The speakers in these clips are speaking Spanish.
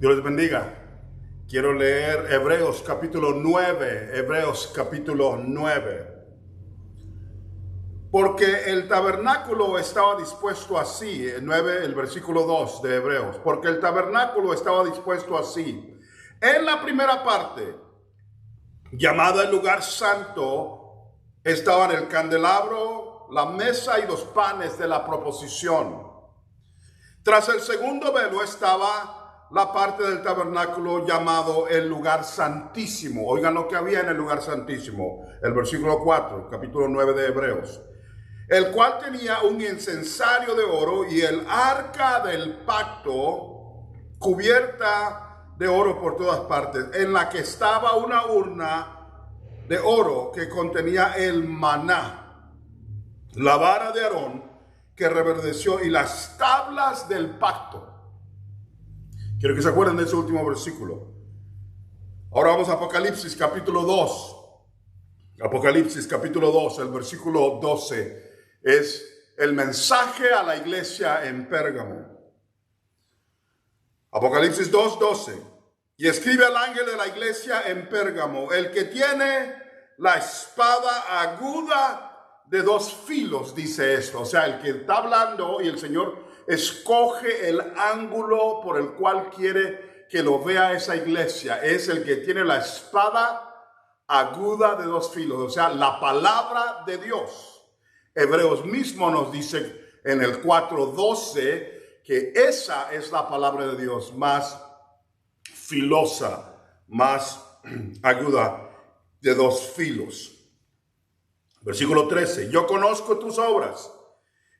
Dios les bendiga. Quiero leer Hebreos capítulo 9. Hebreos capítulo 9. Porque el tabernáculo estaba dispuesto así. El versículo 2 de Hebreos. Porque el tabernáculo estaba dispuesto así. En la primera parte, llamada el lugar santo, estaban el candelabro, la mesa y los panes de la proposición. Tras el segundo velo estaba la parte del tabernáculo llamado el lugar santísimo. Oigan lo que había en el lugar santísimo. El versículo 4, capítulo 9 de Hebreos. El cual tenía un incensario de oro y el arca del pacto cubierta de oro por todas partes, en la que estaba una urna de oro que contenía el maná, la vara de Aarón que reverdeció y las tablas del pacto. Quiero que se acuerden de ese último versículo. Ahora vamos a Apocalipsis capítulo 2. Apocalipsis capítulo 2, el versículo 12 es el mensaje a la iglesia en Pérgamo. Apocalipsis 2:12. Y escribe al ángel de la iglesia en Pérgamo, el que tiene la espada aguda de dos filos, dice esto. O sea, el que está hablando y el Señor escoge el ángulo por el cual quiere que lo vea esa iglesia. Es el que tiene la espada aguda de dos filos. O sea, la palabra de Dios. Hebreos mismo nos dice en el 4:12 que esa es la palabra de Dios más filosa, más aguda de dos filos. Versículo 13, yo conozco tus obras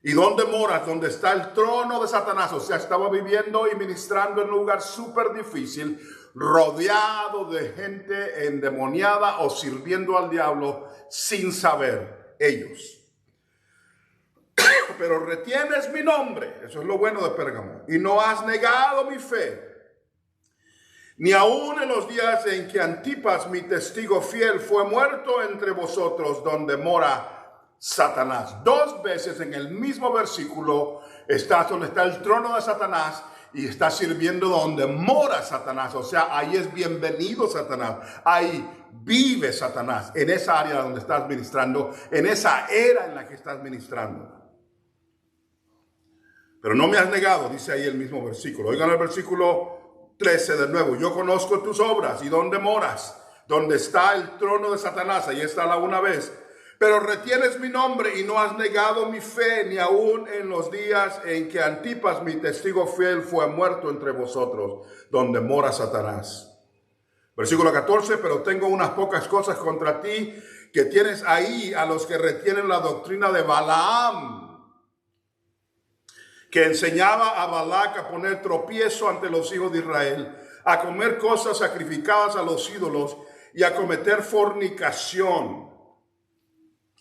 y dónde moras, donde está el trono de Satanás. O sea, estaba viviendo y ministrando en un lugar súper difícil, rodeado de gente endemoniada o sirviendo al diablo sin saber ellos. Pero retienes mi nombre, eso es lo bueno de Pérgamo, y no has negado mi fe, ni aun en los días en que Antipas, mi testigo fiel, fue muerto entre vosotros, donde mora Satanás. Dos veces en el mismo versículo está donde está el trono de Satanás y está sirviendo donde mora Satanás. O sea, ahí es bienvenido Satanás, ahí vive Satanás, en esa área donde estás ministrando, en esa era en la que estás ministrando. Pero no me has negado, dice ahí el mismo versículo. Oigan el versículo 13 de nuevo. Yo conozco tus obras y dónde moras, donde está el trono de Satanás. Ahí está la una vez. Pero retienes mi nombre y no has negado mi fe, ni aun en los días en que Antipas, mi testigo fiel, fue muerto entre vosotros, donde mora Satanás. Versículo 14. Pero tengo unas pocas cosas contra ti, que tienes ahí a los que retienen la doctrina de Balaam, que enseñaba a Balac a poner tropiezo ante los hijos de Israel, a comer cosas sacrificadas a los ídolos y a cometer fornicación.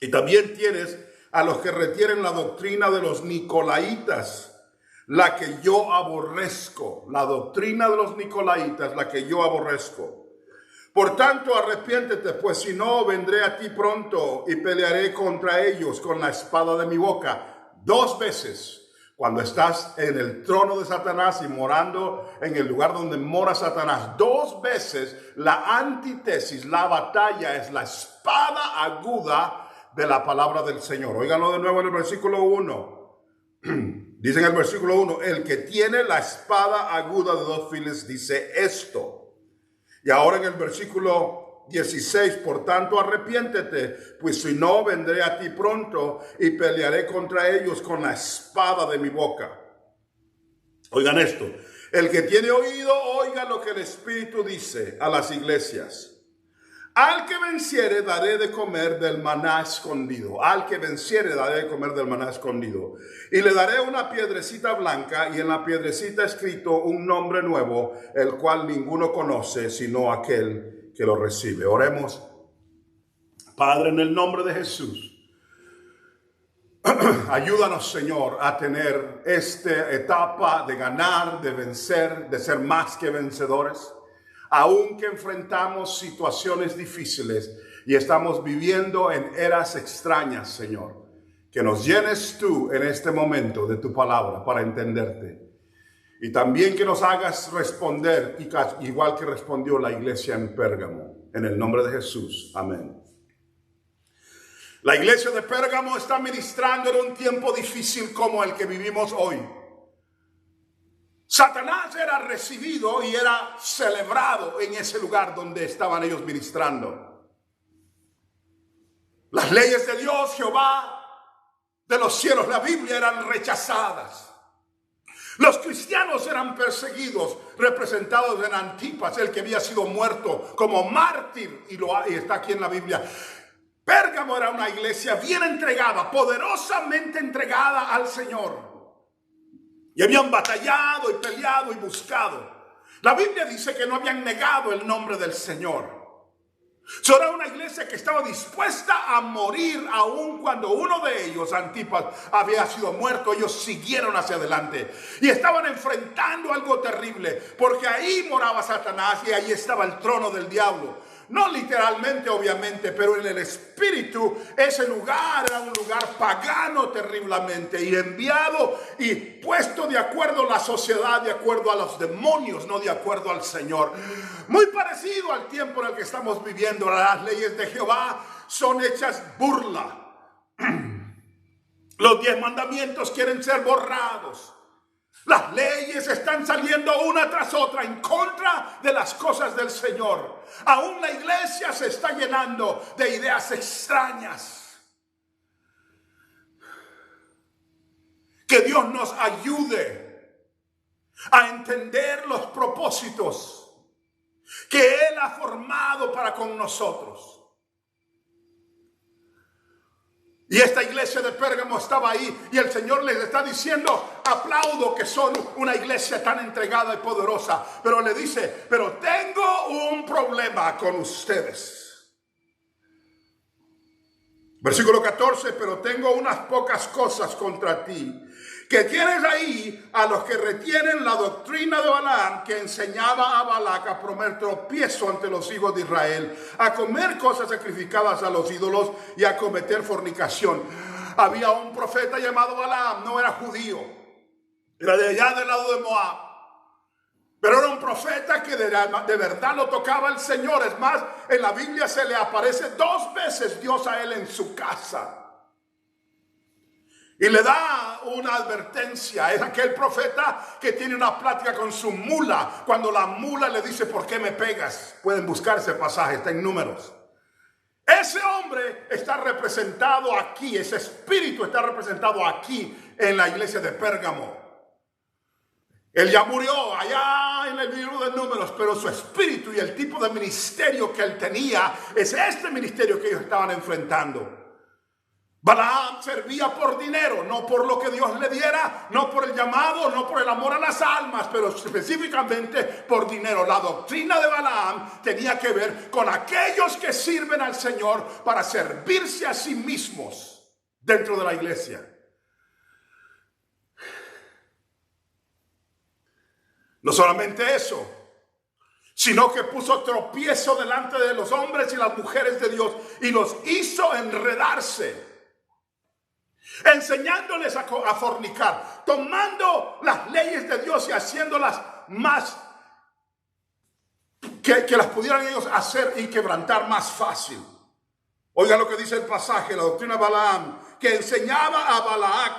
Y también tienes a los que retienen la doctrina de los nicolaitas, la que yo aborrezco. La doctrina de los nicolaitas, la que yo aborrezco. Por tanto, arrepiéntete, pues si no, vendré a ti pronto y pelearé contra ellos con la espada de mi boca. Dos veces. Cuando estás en el trono de Satanás y morando en el lugar donde mora Satanás, dos veces la antítesis, la batalla es la espada aguda de la palabra del Señor. Óiganlo de nuevo en el versículo 1. Dice en el versículo 1, el que tiene la espada aguda de dos filos dice esto. Y ahora en el versículo 16, por tanto arrepiéntete, pues si no vendré a ti pronto y pelearé contra ellos con la espada de mi boca. Oigan esto, el que tiene oído, oiga lo que el Espíritu dice a las iglesias. Al que venciere daré de comer del maná escondido. Al que venciere daré de comer del maná escondido. Y le daré una piedrecita blanca y en la piedrecita escrito un nombre nuevo, el cual ninguno conoce sino aquel que lo recibe. Oremos. Padre, en el nombre de Jesús, ayúdanos, Señor, a tener esta etapa de ganar, de vencer, de ser más que vencedores. Aunque enfrentamos situaciones difíciles y estamos viviendo en eras extrañas, Señor, que nos llenes tú en este momento de tu palabra para entenderte. Y también que nos hagas responder, igual que respondió la iglesia en Pérgamo. En el nombre de Jesús. Amén. La iglesia de Pérgamo está ministrando en un tiempo difícil como el que vivimos hoy. Satanás era recibido y era celebrado en ese lugar donde estaban ellos ministrando. Las leyes de Dios, Jehová de los cielos, la Biblia, eran rechazadas. Los cristianos eran perseguidos, representados en Antipas, el que había sido muerto como mártir, y está aquí en la Biblia. Pérgamo era una iglesia bien entregada, poderosamente entregada al Señor. Y habían batallado y peleado y buscado. La Biblia dice que no habían negado el nombre del Señor. Era una iglesia que estaba dispuesta a morir aun cuando uno de ellos, Antipas, había sido muerto. Ellos siguieron hacia adelante y estaban enfrentando algo terrible, porque ahí moraba Satanás y ahí estaba el trono del diablo. No literalmente, obviamente, pero en el espíritu ese lugar era un lugar pagano terriblemente y enviado y puesto de acuerdo a la sociedad, de acuerdo a los demonios, no de acuerdo al Señor. Muy parecido al tiempo en el que estamos viviendo. Las leyes de Jehová son hechas burla. Los 10 mandamientos quieren ser borrados. Las leyes están saliendo una tras otra en contra de las cosas del Señor. Aún la iglesia se está llenando de ideas extrañas. Que Dios nos ayude a entender los propósitos que Él ha formado para con nosotros. Y esta iglesia de Pérgamo estaba ahí y el Señor les está diciendo: aplaudo que son una iglesia tan entregada y poderosa. Pero le dice: pero tengo un problema con ustedes. Versículo 14: pero tengo unas pocas cosas contra ti, que tienes ahí a los que retienen la doctrina de Balaam, que enseñaba a Balac a poner tropiezo ante los hijos de Israel, a comer cosas sacrificadas a los ídolos y a cometer fornicación. Había un profeta llamado Balaam, no era judío, era de allá del lado de Moab, pero era un profeta que de verdad lo tocaba el Señor. Es más, en la Biblia se le aparece 2 veces Dios a él en su casa. Y le da una advertencia. Es aquel profeta que tiene una plática con su mula. Cuando la mula le dice: ¿por qué me pegas? Pueden buscar ese pasaje, está en Números. Ese hombre está representado aquí. Ese espíritu está representado aquí en la iglesia de Pérgamo. Él ya murió allá en el libro de Números, pero su espíritu y el tipo de ministerio que él tenía es este ministerio que ellos estaban enfrentando. Balaam servía por dinero, no por lo que Dios le diera, no por el llamado, no por el amor a las almas, pero específicamente por dinero. La doctrina de Balaam tenía que ver con aquellos que sirven al Señor para servirse a sí mismos dentro de la iglesia. No solamente eso, sino que puso tropiezo delante de los hombres y las mujeres de Dios y los hizo enredarse, enseñándoles a fornicar, tomando las leyes de Dios y haciéndolas más que las pudieran ellos hacer y quebrantar más fácil. Oiga lo que dice el pasaje, la doctrina de Balaam, que enseñaba a Balac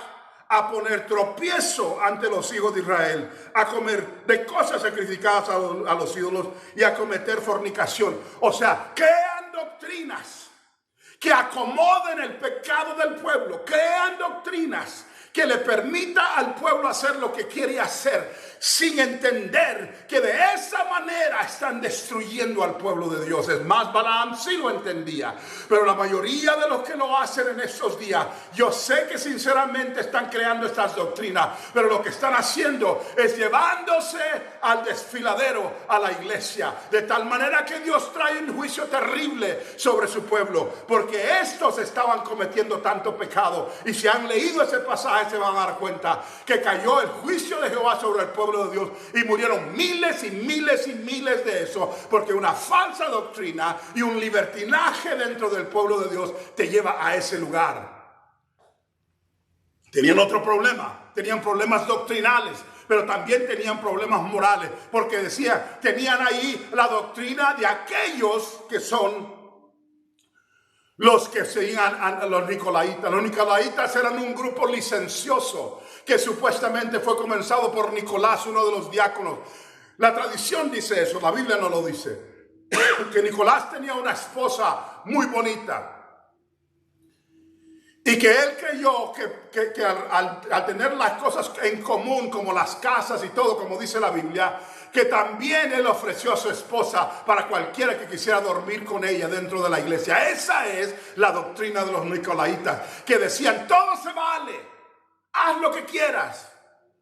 a poner tropiezo ante los hijos de Israel, a comer de cosas sacrificadas a los ídolos y a cometer fornicación. O sea, crean doctrinas que acomoden el pecado del pueblo, crean doctrinas que le permita al pueblo hacer lo que quiere hacer, sin entender que de esa manera están destruyendo al pueblo de Dios. Es más, Balaam sí lo entendía, pero la mayoría de los que lo hacen en estos días, yo sé que sinceramente están creando estas doctrinas, pero lo que están haciendo es llevándose al desfiladero a la iglesia, de tal manera que Dios trae un juicio terrible sobre su pueblo, porque estos estaban cometiendo tanto pecado. Y si han leído ese pasaje, se van a dar cuenta que cayó el juicio de Jehová sobre el pueblo de Dios y murieron miles y miles y miles de eso, porque una falsa doctrina y un libertinaje dentro del pueblo de Dios te lleva a ese lugar. Tenían otro problema, tenían problemas doctrinales, pero también tenían problemas morales, porque decía, tenían ahí la doctrina de aquellos que son los que seguían a los nicolaitas. Los nicolaitas eran un grupo licencioso que supuestamente fue comenzado por Nicolás, uno de los diáconos. La tradición dice eso, la Biblia no lo dice, que Nicolás tenía una esposa muy bonita. Y que él creyó que al tener las cosas en común, como las casas y todo, como dice la Biblia, que también él ofreció a su esposa para cualquiera que quisiera dormir con ella dentro de la iglesia. Esa es la doctrina de los nicolaitas, que decían, todo se vale, haz lo que quieras,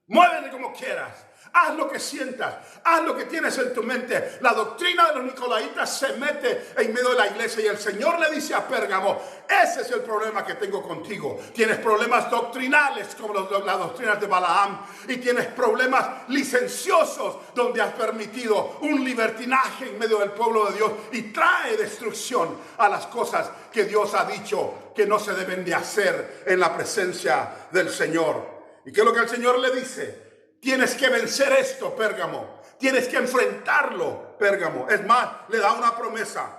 muévete como quieras. Haz lo que sientas, haz lo que tienes en tu mente. La doctrina de los nicolaitas se mete en medio de la iglesia y el Señor le dice a Pérgamo, ese es el problema que tengo contigo. Tienes problemas doctrinales como las doctrinas de Balaam y tienes problemas licenciosos donde has permitido un libertinaje en medio del pueblo de Dios y trae destrucción a las cosas que Dios ha dicho que no se deben de hacer en la presencia del Señor. ¿Y qué es lo que el Señor le dice? Tienes que vencer esto, Pérgamo. Tienes que enfrentarlo, Pérgamo. Es más, le da una promesa.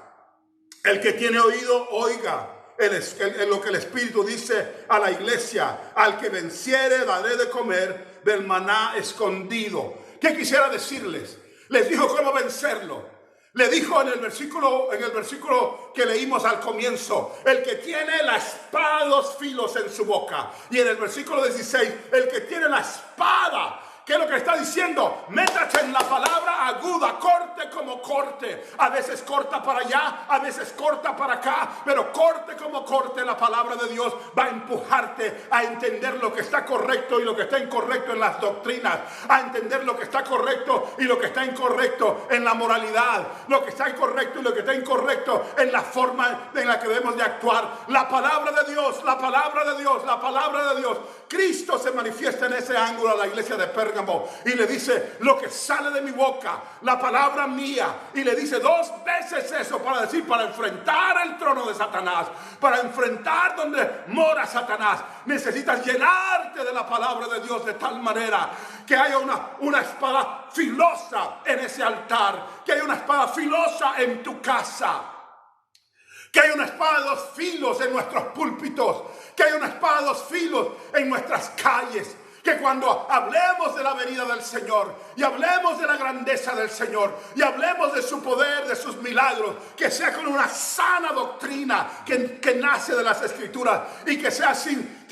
El que tiene oído, oiga lo que el Espíritu dice a la iglesia. Al que venciere, daré de comer del maná escondido. ¿Qué quisiera decirles? Les dijo cómo vencerlo. Le dijo en el versículo que leímos al comienzo, el que tiene la espada de dos filos en su boca. Y en el versículo 16, el que tiene la espada. ¿Qué es lo que está diciendo? Métase en la palabra aguda, corte como corte. A veces corta para allá, a veces corta para acá, pero corte como corte, la palabra de Dios va a empujarte a entender lo que está correcto y lo que está incorrecto en las doctrinas, a entender lo que está correcto y lo que está incorrecto en la moralidad, lo que está incorrecto y lo que está incorrecto en la forma en la que debemos de actuar. La palabra de Dios, la palabra de Dios, la palabra de Dios. Cristo se manifiesta en ese ángulo a la iglesia de Pérgamo y le dice, lo que sale de mi boca, la palabra mía, y le dice 2 veces eso para enfrentar el trono de Satanás, para enfrentar donde mora Satanás, necesitas llenarte de la palabra de Dios de tal manera que haya una espada filosa en ese altar, que haya una espada filosa en tu casa, que hay una espada de 2 filos en nuestros púlpitos, que hay una espada de 2 filos en nuestras calles, que cuando hablemos de la venida del Señor y hablemos de la grandeza del Señor y hablemos de su poder, de sus milagros, que sea con una sana doctrina que nace de las Escrituras y que sea sin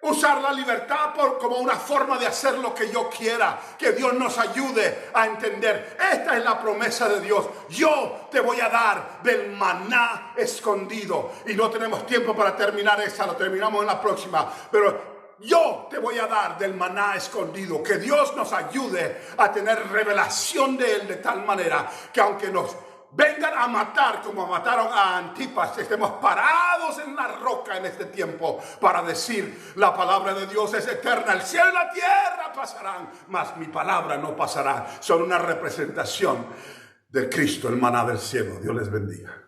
usar la libertad como una forma de hacer lo que yo quiera. Que Dios nos ayude a entender. Esta es la promesa de Dios. Yo te voy a dar del maná escondido. Y no tenemos tiempo para terminar esa, lo terminamos en la próxima. Pero yo te voy a dar del maná escondido. Que Dios nos ayude a tener revelación de Él de tal manera que aunque nos vengan a matar como mataron a Antipas, estemos parados en la roca en este tiempo para decir, la palabra de Dios es eterna, el cielo y la tierra pasarán, mas mi palabra no pasará. Son una representación de Cristo, el maná del cielo. Dios les bendiga.